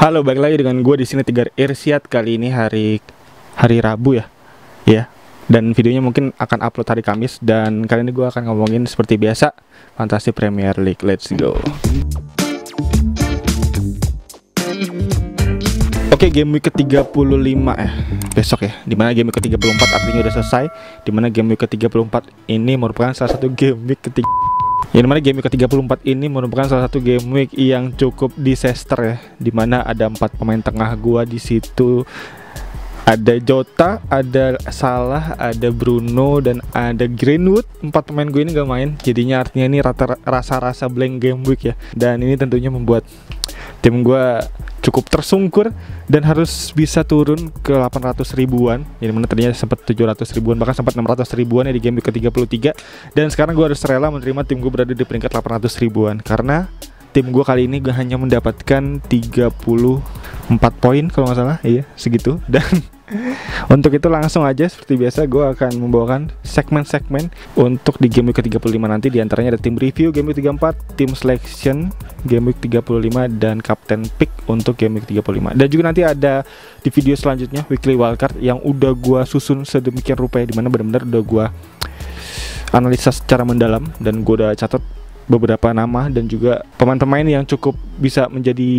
Halo, balik lagi dengan gue di sini Tigar Irsyad. Kali ini hari Rabu ya. Ya. Dan videonya mungkin akan upload hari Kamis. Dan kali ini gue akan ngomongin seperti biasa Fantasy Premier League. Let's go. Oke, game week ke-35 besok ya. Dimana game week ke-34 artinya udah selesai. Dimana game week ke-34 ini merupakan salah satu game week ketiga. Yang dimana game week ke-34 ini merupakan salah satu game week yang cukup disaster ya. Dimana ada 4 pemain tengah gua di situ. Ada Jota, ada Salah, ada Bruno, dan ada Greenwood. 4 pemain gue ini gak main. Jadinya artinya ini rasa-rasa blank game week ya. Dan ini tentunya membuat tim gue cukup tersungkur dan harus bisa turun ke 800 ribuan. Yang mana tadinya sempat 700 ribuan, bahkan sempat 600 ribuan ya di game week ke-33. Dan sekarang gue harus rela menerima tim gue berada di peringkat 800 ribuan. Karena tim gue kali ini hanya mendapatkan 34 poin kalau nggak salah. Iya, segitu. Dan untuk itu langsung aja seperti biasa gue akan membawakan segmen-segmen untuk di game week ke-35 nanti. Di antaranya ada tim review game week 34, tim selection game week 35, dan captain pick untuk game week 35. Dan juga nanti ada di video selanjutnya weekly wildcard yang udah gue susun sedemikian rupa ya, dimana benar-benar udah gue analisa secara mendalam dan gue udah catat beberapa nama dan juga pemain-pemain yang cukup bisa menjadi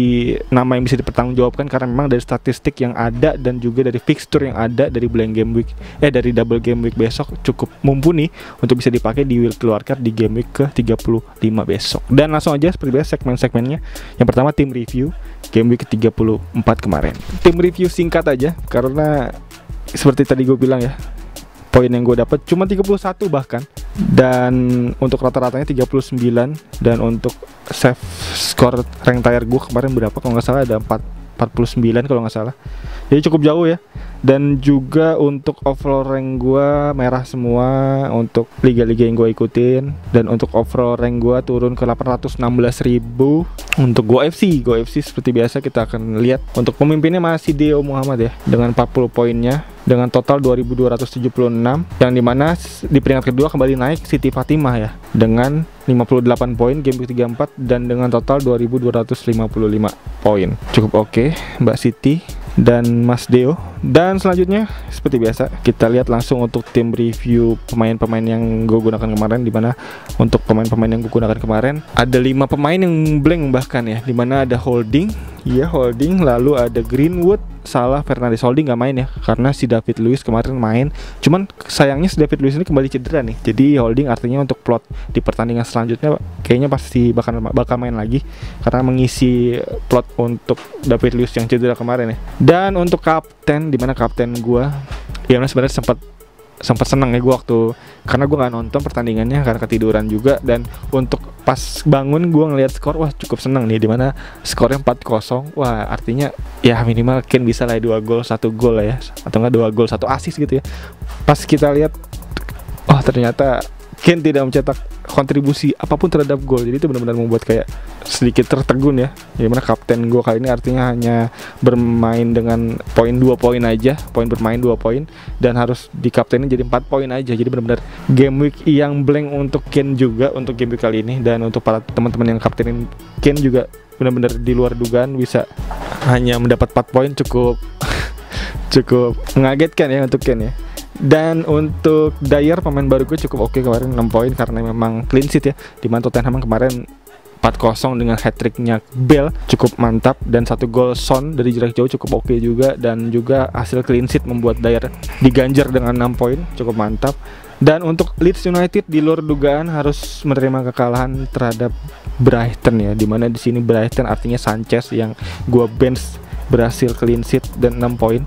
nama yang bisa dipertanggungjawabkan karena memang dari statistik yang ada dan juga dari fixture yang ada dari blank game week dari double game week besok cukup mumpuni untuk bisa dipakai di weekly wildcard di game week ke-35 besok. Dan langsung aja seperti biasa segmen-segmennya. Yang pertama tim review game week ke-34 kemarin. Tim review singkat aja karena seperti tadi gue bilang ya, poin yang gue dapat cuma 31 bahkan, dan untuk rata-ratanya 39, dan untuk save score rank tier gue kemarin berapa kalau nggak salah ada 49 kalau nggak salah, jadi cukup jauh ya. Dan juga untuk overall rank gue merah semua untuk liga-liga yang gue ikutin, dan untuk overall rank gue turun ke 816.000. Untuk GoFC seperti biasa kita akan lihat untuk pemimpinnya masih Deo Muhammad ya dengan 40 poinnya dengan total 2276, yang dimana di peringkat kedua kembali naik Siti Fatimah ya dengan 58 poin game week 34 dan dengan total 2255 poin. Cukup oke Mbak Siti dan Mas Deo. Dan selanjutnya seperti biasa kita lihat langsung untuk tim review pemain-pemain yang gue gunakan kemarin, dimana untuk pemain-pemain yang gue gunakan kemarin ada 5 pemain yang blank bahkan ya, dimana ada Holding, lalu ada Greenwood, Salah, Fernandes. Holding nggak main ya karena si David Luiz kemarin main, cuman sayangnya si David Luiz ini kembali cedera nih, jadi Holding artinya untuk plot di pertandingan selanjutnya kayaknya pasti bakal main lagi karena mengisi plot untuk David Luiz yang cedera kemarin ya. Dan untuk kapten, dimana kapten gue yang sebenarnya sempat senang ya gue waktu, karena gue nggak nonton pertandingannya karena ketiduran juga, dan untuk pas bangun gue ngelihat skor, wah cukup senang nih, dimana skornya 4-0. Wah artinya ya minimal Kane bisa lah 2 gol 1 gol lah ya, atau enggak 2 gol 1 assist gitu ya. Pas kita lihat, wah ternyata Kane tidak mencetak kontribusi apapun terhadap gol, jadi itu benar-benar membuat kayak sedikit tertegun ya. Gimana kapten gue kali ini artinya hanya bermain dengan poin 2 poin aja, poin bermain 2 poin, dan harus di kaptenin jadi 4 poin aja. Jadi benar-benar game week yang blank untuk Kane juga untuk game week kali ini. Dan untuk para teman-teman yang kaptenin Kane juga benar-benar di luar dugaan bisa hanya mendapat 4 poin, cukup mengagetkan ya untuk Kane ya. Dan untuk Dyer pemain baru gue cukup oke kemarin 6 poin karena memang clean sheet ya, dimana Tottenham kemarin 4-0 dengan hat-tricknya Bell cukup mantap, dan 1 gol Son dari jarak jauh cukup oke juga, dan juga hasil clean sheet membuat Dyer diganjar dengan 6 poin cukup mantap. Dan untuk Leeds United di luar dugaan harus menerima kekalahan terhadap Brighton ya, dimana di sini Brighton artinya Sanchez yang gua bench berhasil clean sheet dan 6 poin,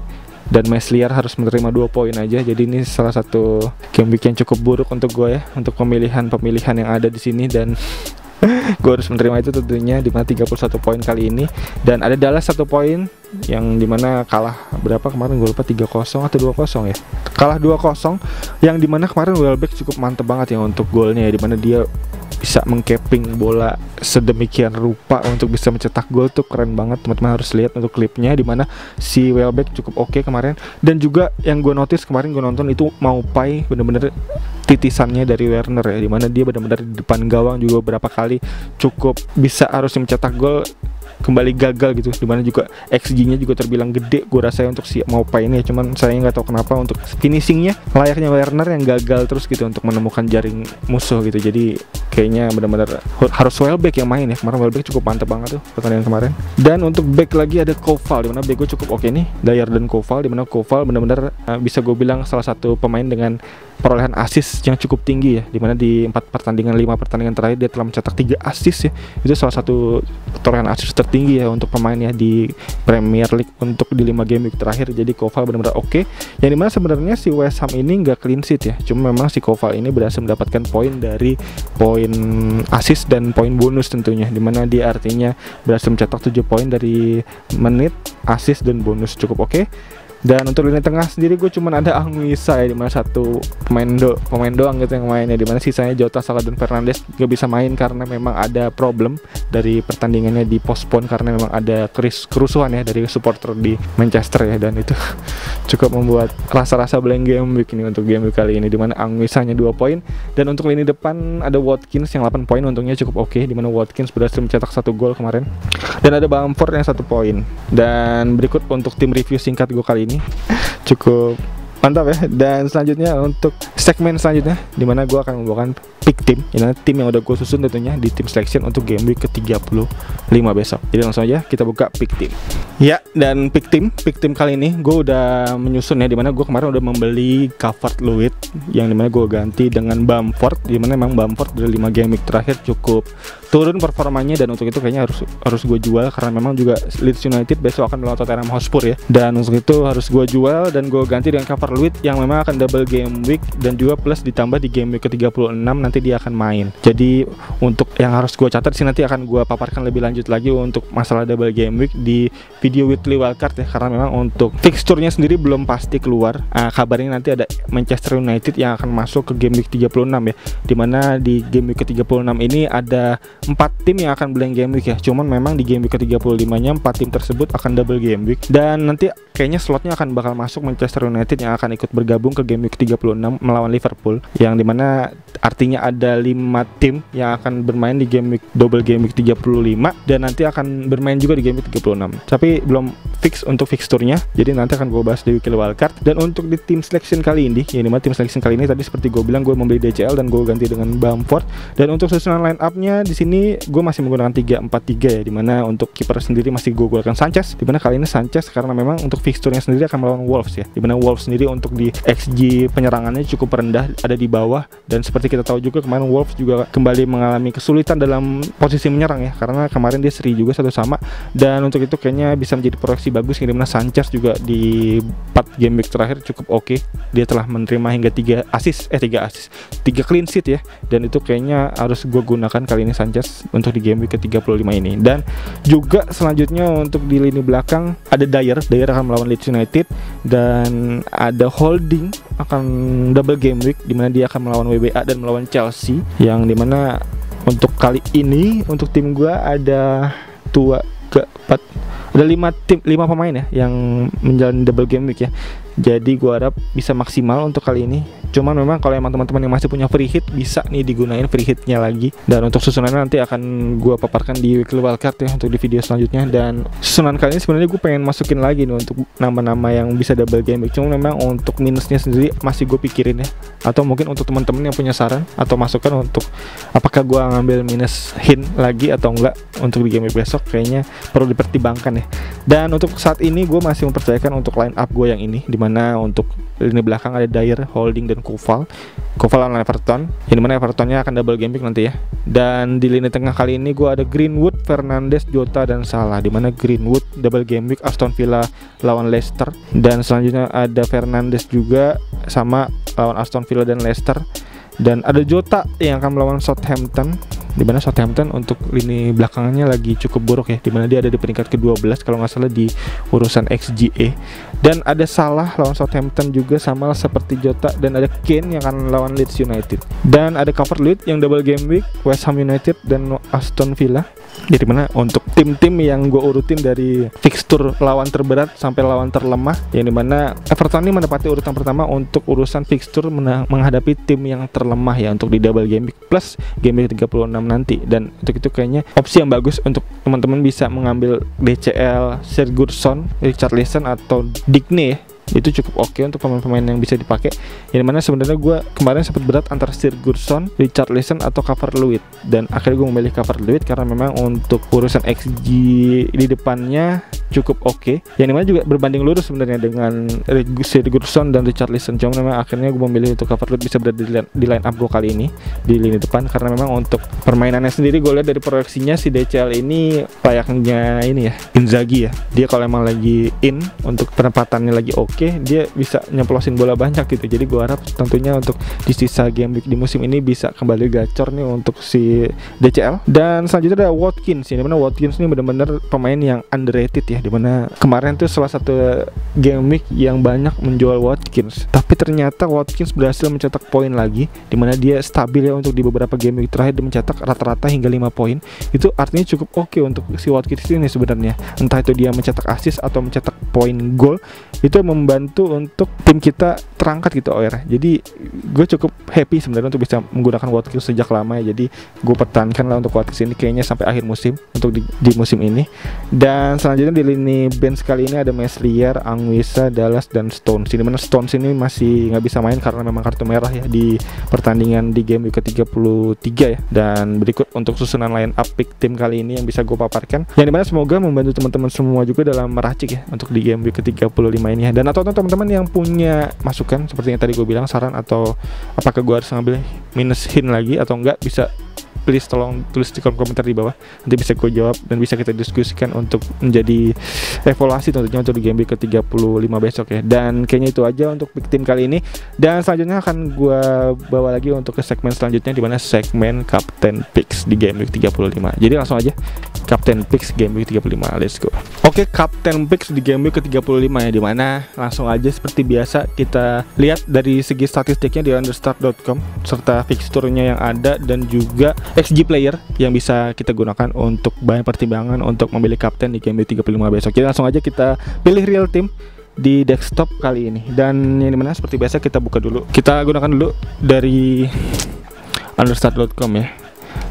dan Meslier harus menerima 2 poin aja. Jadi ini salah satu game week yang cukup buruk untuk gue ya, untuk pemilihan yang ada di sini, dan gue harus menerima itu tentunya, dimana 31 poin kali ini. Dan ada Dallas 1 poin yang dimana kalah berapa kemarin gue lupa, 3-0 atau 2-0 ya, kalah 2-0, yang dimana kemarin Welbeck cukup mantep banget ya untuk golnya ya, dimana dia bisa mengcapping bola sedemikian rupa untuk bisa mencetak gol tuh keren banget. Teman-teman harus lihat untuk klipnya, dimana si Welbeck cukup oke kemarin. Dan juga yang gue notice kemarin gue nonton itu Maupay bener-bener titisannya dari Werner ya, dimana dia benar-benar di depan gawang juga beberapa kali cukup bisa harusnya mencetak gol, kembali gagal gitu, dimana juga XG-nya juga terbilang gede gue rasa untuk si Maupai ini ya. Cuman saya nggak tahu kenapa untuk finishingnya layaknya Werner yang gagal terus gitu untuk menemukan jaring musuh gitu. Jadi kayaknya benar-benar harus Welbeck yang main ya. Kemarin Welbeck cukup mantep banget tuh pertandingan kemarin. Dan untuk back lagi ada Koval, dimana back gue cukup oke nih, Dyer dan Koval, dimana Koval benar-benar bisa gue bilang salah satu pemain dengan perolehan assist yang cukup tinggi ya, dimana di 5 pertandingan terakhir dia telah mencetak 3 assist ya. Itu salah satu perolehan assist tertinggi ya untuk pemain ya di Premier League untuk di 5 game week terakhir. Jadi Koval benar-benar oke. Yang dimana sebenarnya si West Ham ini nggak clean sheet ya, cuma memang si Koval ini berhasil mendapatkan poin dari poin assist dan poin bonus tentunya, dimana dia artinya berhasil mencetak 7 poin dari menit, assist dan bonus, cukup oke. Dan untuk lini tengah sendiri gue cuman ada Anguissa ya, dimana satu pemain doang gitu yang main ya, dimana sisanya Jota, Salah dan Fernandes gak bisa main karena memang ada problem dari pertandingannya di postpone karena memang ada kerusuhan ya dari supporter di Manchester ya, dan itu cukup membuat rasa-rasa blank game week ini untuk game week kali ini, dimana Anguissa hanya 2 poin. Dan untuk lini depan ada Watkins yang 8 poin, untungnya cukup oke, dimana Watkins berhasil mencetak 1 gol kemarin, dan ada Bamford yang 1 poin. Dan berikut untuk tim review singkat gue kali ini cukup mantap ya. Dan selanjutnya untuk segmen selanjutnya, dimana gue akan membawakan pick tim, ini tim yang udah gue susun tentunya di tim selection untuk game week ke-35 besok. Jadi langsung aja kita buka pick tim ya. Dan pick tim kali ini gue udah menyusun ya, dimana gue kemarin udah membeli Calvert-Lewin yang dimana gue ganti dengan Bamford, dimana memang Bamford dari 5 game week terakhir cukup turun performanya, dan untuk itu kayaknya harus gue jual karena memang juga Leeds United besok akan melawan Tottenham Hotspur ya, dan untuk itu harus gue jual dan gue ganti dengan Calvert-Lewin yang memang akan double game week dan juga plus ditambah di game week ke-36 nanti dia akan main. Jadi untuk yang harus gue catat sih, nanti akan gue paparkan lebih lanjut lagi untuk masalah double game week di video weekly wildcard ya, karena memang untuk fixturnya sendiri belum pasti keluar. Kabarnya nanti ada Manchester United yang akan masuk ke game week 36 ya, dimana di game week ke-36 ini ada 4 tim yang akan blank game week ya. Cuman memang di game week ke-35 nya 4 tim tersebut akan double game week, dan nanti kayaknya slotnya akan bakal masuk Manchester United yang akan ikut bergabung ke game week 36 melawan Liverpool, yang dimana artinya ada 5 tim yang akan bermain di game week double game week 35 dan nanti akan bermain juga di game week 36. Tapi belum fix untuk fixturnya, jadi nanti akan gue bahas di weekly wildcard. Dan untuk di tim selection kali ini, ya dimana tim selection kali ini tadi seperti gue bilang gue membeli DCL dan gue ganti dengan Bamford. Dan untuk susunan line up-nya di sini gue masih menggunakan 3-4-3 ya, dimana untuk kiper sendiri masih gue gunakan Sanchez, dimana kali ini Sanchez karena memang untuk fixturnya sendiri akan melawan Wolves ya, dimana Wolves sendiri untuk di XG penyerangannya cukup rendah, ada di bawah, dan seperti kita tahu juga kemarin Wolves juga kembali mengalami kesulitan dalam posisi menyerang ya, karena kemarin dia seri juga 1-1, dan untuk itu kayaknya bisa menjadi proyeksi bagus ya, dimana Sanchez juga di 4 game week terakhir cukup oke, dia telah menerima hingga 3 clean sheet ya, dan itu kayaknya harus gue gunakan kali ini Sanchez untuk di game week ke-35 ini. Dan juga selanjutnya untuk di lini belakang ada Dyer akan melawan Leeds United, dan ada Holding akan double game week dimana dia akan melawan WBA dan melawan Chelsea, yang dimana untuk kali ini untuk tim gua ada 5 pemain ya yang menjalani double game week ya. Jadi gua harap bisa maksimal untuk kali ini. Cuman memang kalau emang teman-teman yang masih punya free hit bisa nih digunain free hitnya lagi. Dan untuk susunannya nanti akan gua paparkan di weekly wildcard ya untuk di video selanjutnya. Dan susunan kali ini sebenarnya gue pengen masukin lagi nih untuk nama-nama yang bisa double game week. Cuma memang untuk minusnya sendiri masih gue pikirin ya. Atau mungkin untuk teman-teman yang punya saran atau masukan untuk apakah gua ngambil minus hint lagi atau enggak untuk di game week besok, kayaknya perlu dipertimbangkan ya. Dan untuk saat ini gue masih mempercayakan untuk line up gue yang ini, dimana untuk lini belakang ada Dyer, Holding, dan Koval lawan Everton, yang dimana Evertonnya akan double game week nanti ya. Dan di lini tengah kali ini gue ada Greenwood, Fernandes, Jota, dan Salah, dimana Greenwood double game week Aston Villa lawan Leicester, dan selanjutnya ada Fernandes juga sama lawan Aston Villa dan Leicester, dan ada Jota yang akan melawan Southampton, dimana Southampton untuk lini belakangnya lagi cukup buruk ya, dimana dia ada di peringkat ke-12 kalau nggak salah di urusan XGA. Dan ada Salah lawan Southampton juga sama seperti Jota, dan ada Kane yang akan lawan Leeds United, dan ada Calvert-Lewin yang double game week West Ham United dan Aston Villa. Jadi mana untuk tim-tim yang gue urutin dari fixtur lawan terberat sampai lawan terlemah, yang dimana Everton ini menempati urutan pertama untuk urusan fixtur menghadapi tim yang terlemah ya untuk di double game week plus game week 36 nanti. Dan untuk itu kayaknya opsi yang bagus untuk teman-teman bisa mengambil DCL, Sigurdsson, Richarlison atau Digne ya. Itu cukup oke untuk pemain-pemain yang bisa dipakai. Yang mana sebenarnya gue kemarin sempat berat antara Sigurdsson, Richarlison atau Calvert-Lewin, dan akhirnya gue memilih Calvert-Lewin karena memang untuk urusan XG di depannya cukup oke. Yang dimana juga berbanding lurus sebenarnya dengan Sigurdsson dan Richarlison. Cuma memang akhirnya gue memilih untuk Calvert-Lewin bisa berada di line up gue kali ini di lini depan, karena memang untuk permainannya sendiri gue lihat dari proyeksinya si DCL ini layaknya ini ya Inzaghi ya. Dia kalau emang lagi in untuk penempatannya lagi oke, dia bisa nyeplosin bola banyak gitu. Jadi gue harap tentunya untuk di sisa game week di musim ini bisa kembali gacor nih untuk si DCL. Dan selanjutnya ada Watkins, yang dimana Watkins ini benar-benar pemain yang underrated ya, dimana kemarin tuh salah satu game week yang banyak menjual Watkins, tapi ternyata Watkins berhasil mencetak poin lagi, dimana dia stabil ya untuk di beberapa game week terakhir dia mencetak rata-rata hingga 5 poin. Itu artinya cukup oke untuk si Watkins ini sebenarnya, entah itu dia mencetak assist atau mencetak poin gol, itu membantu untuk tim kita terangkat gitu OR. Jadi gue cukup happy sebenarnya untuk bisa menggunakan Watkins sejak lama ya. Jadi gue pertahankan lah untuk Watkins ini kayaknya sampai akhir musim untuk di musim ini. Dan selanjutnya di lini bench kali ini ada Meslier, Anguissa, Dallas, dan Stones. Dimana Stones ini masih nggak bisa main karena memang kartu merah ya di pertandingan di game week ke-33 ya. Dan berikut untuk susunan line up pick tim kali ini yang bisa gue paparkan, yang dimana semoga membantu teman-teman semua juga dalam meracik ya untuk di game week ke-35 ini ya. Dan atau teman-teman yang punya masukan seperti yang tadi gue bilang, saran atau apakah gue harus ngambil minus hint lagi atau enggak, bisa please tolong tulis di kolom komentar di bawah, nanti bisa gue jawab dan bisa kita diskusikan untuk menjadi evaluasi tentunya untuk di game week ke-35 besok ya. Dan kayaknya itu aja untuk pick tim kali ini, dan selanjutnya akan gue bawa lagi untuk ke segmen selanjutnya, dimana segmen Captain Picks di game week 35. Jadi langsung aja Captain Picks game week 35, let's go. Oke, Captain Picks di game week ke-35 ya, dimana langsung aja seperti biasa kita lihat dari segi statistiknya di understart.com serta fixturnya yang ada dan juga XG player yang bisa kita gunakan untuk bahan pertimbangan untuk memilih kapten di game week 35 besok. Jadi langsung aja kita pilih real team di desktop kali ini, dan yang dimana seperti biasa kita buka dulu, kita gunakan dulu dari understart.com ya,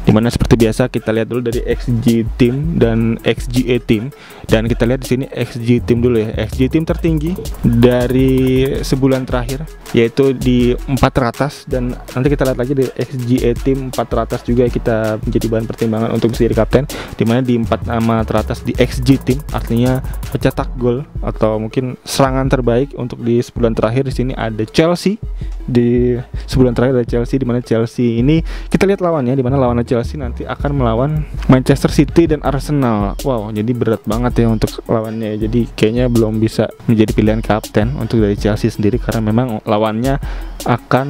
dimana seperti biasa kita lihat dulu dari XG team dan XGA team, dan kita lihat di sini XG team dulu ya. XG team tertinggi dari sebulan terakhir yaitu di 400, dan nanti kita lihat lagi di XGA team 400 juga kita menjadi bahan pertimbangan untuk bisa jadi kapten, dimana di 4 nama teratas di XG team artinya pencetak gol atau mungkin serangan terbaik untuk di sebulan terakhir. Di sini ada Chelsea, di sebulan terakhir ada Chelsea, dimana Chelsea ini kita lihat lawannya, dimana lawannya Chelsea nanti akan melawan Manchester City dan Arsenal. Wow, jadi berat banget ya untuk lawannya. Jadi kayaknya belum bisa menjadi pilihan kapten untuk dari Chelsea sendiri karena memang lawannya akan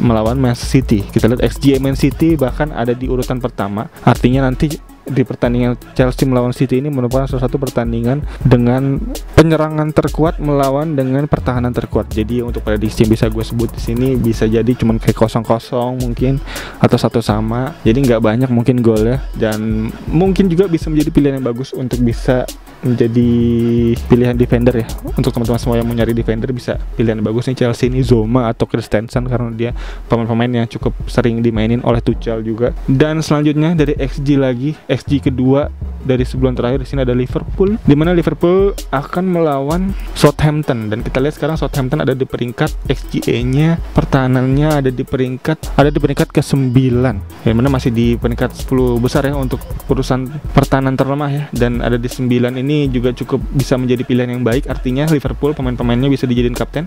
melawan Manchester City. Kita lihat XG Man City bahkan ada di urutan pertama. Artinya nanti di pertandingan Chelsea melawan City ini merupakan salah satu pertandingan dengan penyerangan terkuat melawan dengan pertahanan terkuat. Jadi untuk prediksi yang bisa gue sebut di sini bisa jadi cuman kayak 0-0 mungkin atau 1-1. Jadi nggak banyak mungkin golnya, dan mungkin juga bisa menjadi pilihan yang bagus untuk bisa menjadi pilihan defender ya. Untuk teman-teman semua yang mau nyari defender bisa pilihan bagus nih Chelsea ini, Zoma atau Christensen, karena dia pemain-pemain yang cukup sering dimainin oleh Tuchel juga. Dan selanjutnya dari XG lagi, XG kedua dari sebulan terakhir di sini ada Liverpool, di mana Liverpool akan melawan Southampton, dan kita lihat sekarang Southampton ada di peringkat XGA-nya, pertahanannya ada di peringkat ke-9, yang mana masih di peringkat 10 besar ya untuk urusan pertahanan terlemah ya, dan ada di 9 ini juga cukup bisa menjadi pilihan yang baik. Artinya Liverpool pemain-pemainnya bisa dijadiin kapten,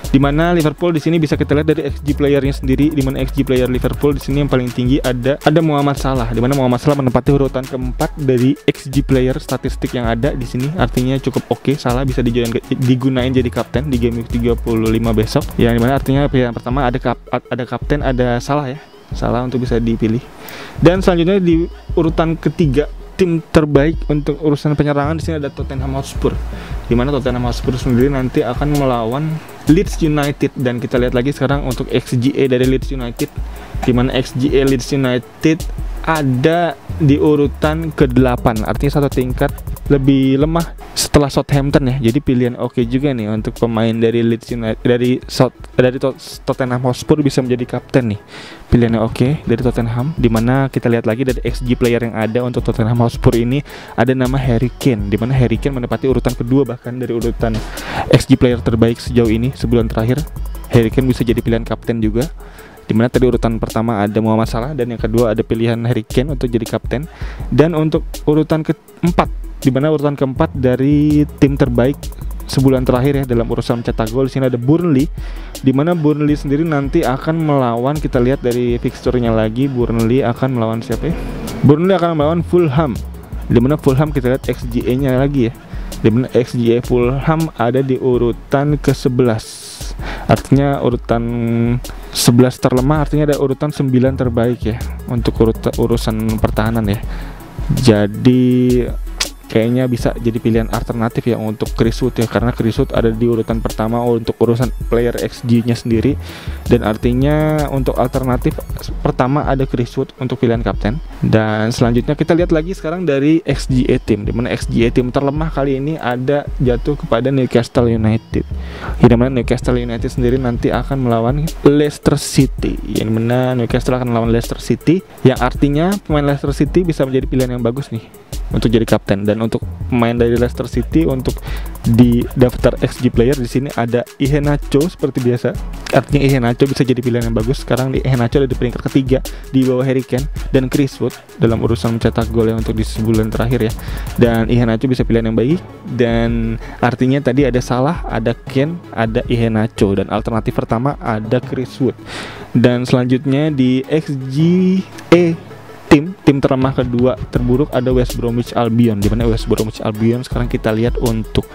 di mana Liverpool di sini bisa kita lihat dari XG playernya sendiri, di mana XG player Liverpool di sini yang paling tinggi ada Muhammad Salah, di mana Muhammad Salah menempati urutan keempat dari XG player statistik yang ada di sini. Artinya cukup oke, Salah bisa digunain jadi kapten di game week 35 besok, yang dimana artinya pilihan pertama ada kapten, ada Salah ya, Salah untuk bisa dipilih. Dan selanjutnya di urutan ketiga tim terbaik untuk urusan penyerangan di sini ada Tottenham Hotspur, di mana Tottenham Hotspur sendiri nanti akan melawan Leeds United, dan kita lihat lagi sekarang untuk XGA dari Leeds United, di mana XGA Leeds United ada di urutan ke-8, artinya satu tingkat lebih lemah setelah Southampton ya. Jadi pilihan oke juga nih untuk pemain dari Leeds United, dari Tottenham Hotspur bisa menjadi kapten nih. Pilihannya oke dari Tottenham, dimana kita lihat lagi dari XG player yang ada untuk Tottenham Hotspur ini ada nama Harry Kane, dimana Harry Kane menempati urutan kedua bahkan dari urutan XG player terbaik sejauh ini sebulan terakhir. Harry Kane bisa jadi pilihan kapten juga, dimana tadi urutan pertama ada Muhammad Salah dan yang kedua ada pilihan Harry Kane untuk jadi kapten. Dan untuk urutan keempat, dimana urutan keempat dari tim terbaik sebulan terakhir ya dalam urusan mencetak gol, di sini ada Burnley, dimana Burnley sendiri nanti akan melawan, kita lihat dari fixturnya lagi, Burnley akan melawan siapa ya? Burnley akan melawan Fulham, dimana Fulham kita lihat XGA-nya lagi ya, dimana XGA Fulham ada di urutan ke-11, artinya urutan 11 terlemah, artinya ada urutan 9 terbaik ya untuk urusan pertahanan ya. Jadi kayaknya bisa jadi pilihan alternatif ya untuk Chris Wood ya, karena Chris Wood ada di urutan pertama untuk urusan player XG-nya sendiri, dan artinya untuk alternatif pertama ada Chris Wood untuk pilihan kapten. Dan selanjutnya kita lihat lagi sekarang dari XGA tim, dimana XGA tim terlemah kali ini ada jatuh kepada Newcastle United, di mana Newcastle United sendiri nanti akan melawan Leicester City, yang mana Newcastle akan melawan Leicester City, yang artinya pemain Leicester City bisa menjadi pilihan yang bagus nih untuk jadi kapten. Dan untuk pemain dari Leicester City untuk di daftar XG player di sini ada Iheanacho seperti biasa, artinya Iheanacho bisa jadi pilihan yang bagus. Sekarang di Iheanacho ada di peringkat ketiga di bawah Harry Kane dan Chris Wood dalam urusan mencetak gol yang untuk di sebulan terakhir ya. Dan Iheanacho bisa pilihan yang baik, dan artinya tadi ada Salah, ada Kane, ada Iheanacho, dan alternatif pertama ada Chris Wood. Dan selanjutnya di XGA tim terlemah kedua terburuk ada West Bromwich Albion, di mana West Bromwich Albion sekarang kita lihat untuk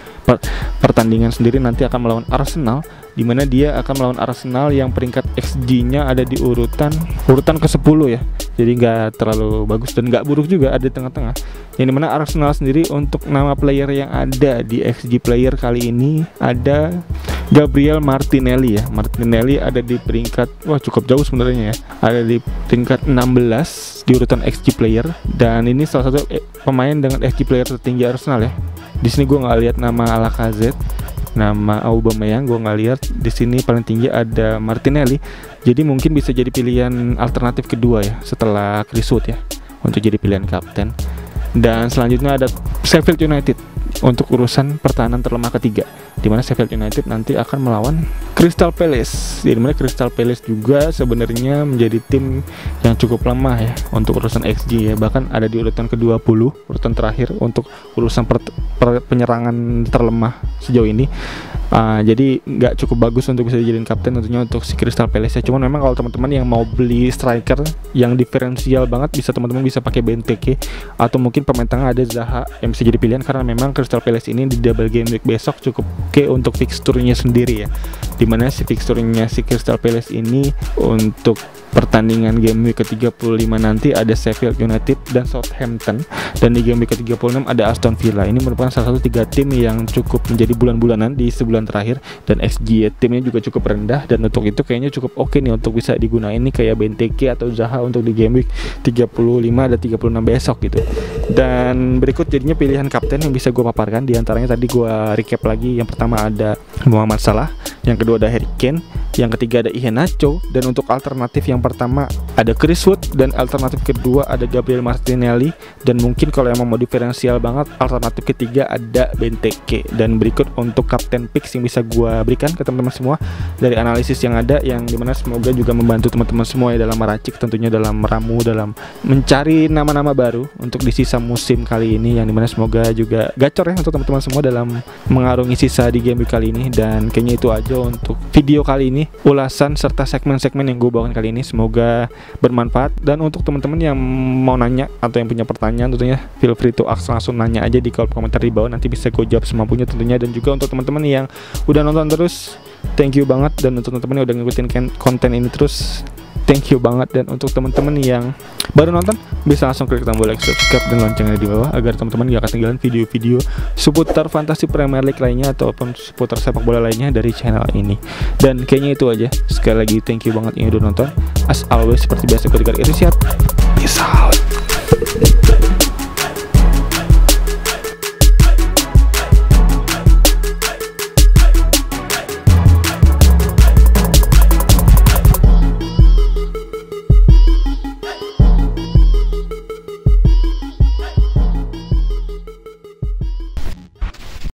pertandingan sendiri nanti akan melawan Arsenal, di mana dia akan melawan Arsenal yang peringkat XG-nya ada di urutan ke-10 ya. Jadi nggak terlalu bagus dan nggak buruk juga, ada di tengah-tengah. Yang dimana Arsenal sendiri untuk nama player yang ada di XG player kali ini ada Gabriel Martinelli ya. Martinelli ada di peringkat, wah cukup jauh sebenarnya ya, ada di peringkat 16 di urutan XG player, dan ini salah satu pemain dengan XG player tertinggi Arsenal ya. Di sini gue nggak lihat nama Lacazette, nama Aubameyang gue nggak lihat. Di sini paling tinggi ada Martinelli, jadi mungkin bisa jadi pilihan alternatif kedua ya setelah Chris Wood ya untuk jadi pilihan kapten. Dan selanjutnya ada Sheffield United untuk urusan pertahanan terlemah ketiga, di mana Sheffield United nanti akan melawan Crystal Palace, di mana Crystal Palace juga sebenarnya menjadi tim yang cukup lemah ya untuk urusan XG ya, bahkan ada di urutan ke-20, urutan terakhir untuk urusan penyerangan terlemah sejauh ini. Jadi nggak cukup bagus untuk bisa dijadiin kapten tentunya untuk si Crystal Palace ya. Cuman memang kalau teman-teman yang mau beli striker yang diferensial banget, bisa teman-teman bisa pakai Benteke, atau mungkin pemain tengah ada Zaha yang bisa jadi pilihan, karena memang Crystal Palace ini di double game week besok cukup oke untuk fixturnya sendiri ya, dimana si fixturnya si Crystal Palace ini untuk pertandingan game week ke-35 nanti ada Sheffield United dan Southampton, dan di game week ke-36 ada Aston Villa. Ini merupakan salah satu 3 tim yang cukup menjadi bulan-bulanan di sebulan terakhir, dan XG timnya juga cukup rendah, dan untuk itu kayaknya cukup oke nih untuk bisa digunain nih kayak Benteke atau Zaha untuk di game week 35 dan 36 besok gitu. Dan berikut jadinya pilihan kapten yang bisa gue paparkan, diantaranya tadi gue recap lagi. Yang pertama ada Muhammad Salah, yang kedua ada Harry Kane, yang ketiga ada Iheanacho, dan untuk alternatif yang pertama ada Chris Wood, dan alternatif kedua ada Gabriel Martinelli, dan mungkin kalau yang mau diferensial banget alternatif ketiga ada Benteke. Dan berikut untuk kapten picks yang bisa gue berikan ke teman-teman semua dari analisis yang ada, yang dimana semoga juga membantu teman-teman semua ya dalam meracik, tentunya dalam meramu, dalam mencari nama-nama baru untuk di sisa musim kali ini, yang dimana semoga juga gacor ya untuk teman-teman semua dalam mengarungi sisa di game week kali ini. Dan kayaknya itu aja untuk video kali ini, ulasan serta segmen-segmen yang gue bawakan kali ini, semoga bermanfaat. Dan untuk teman-teman yang mau nanya atau yang punya pertanyaan, tentunya feel free to ask, langsung nanya aja di kolom komentar di bawah, nanti bisa gue jawab semampunya tentunya. Dan juga untuk teman-teman yang udah nonton terus, thank you banget. Dan untuk teman-teman yang udah ngikutin konten ini terus, thank you banget. Dan untuk teman-teman yang baru nonton, bisa langsung klik tombol like, subscribe, dan loncengnya di bawah agar teman-teman gak ketinggalan video-video seputar fantasi Premier League lainnya ataupun seputar sepak bola lainnya dari channel ini. Dan kayaknya itu aja. Sekali lagi thank you banget yang udah nonton. As always, seperti biasa, gue Rizky, peace out.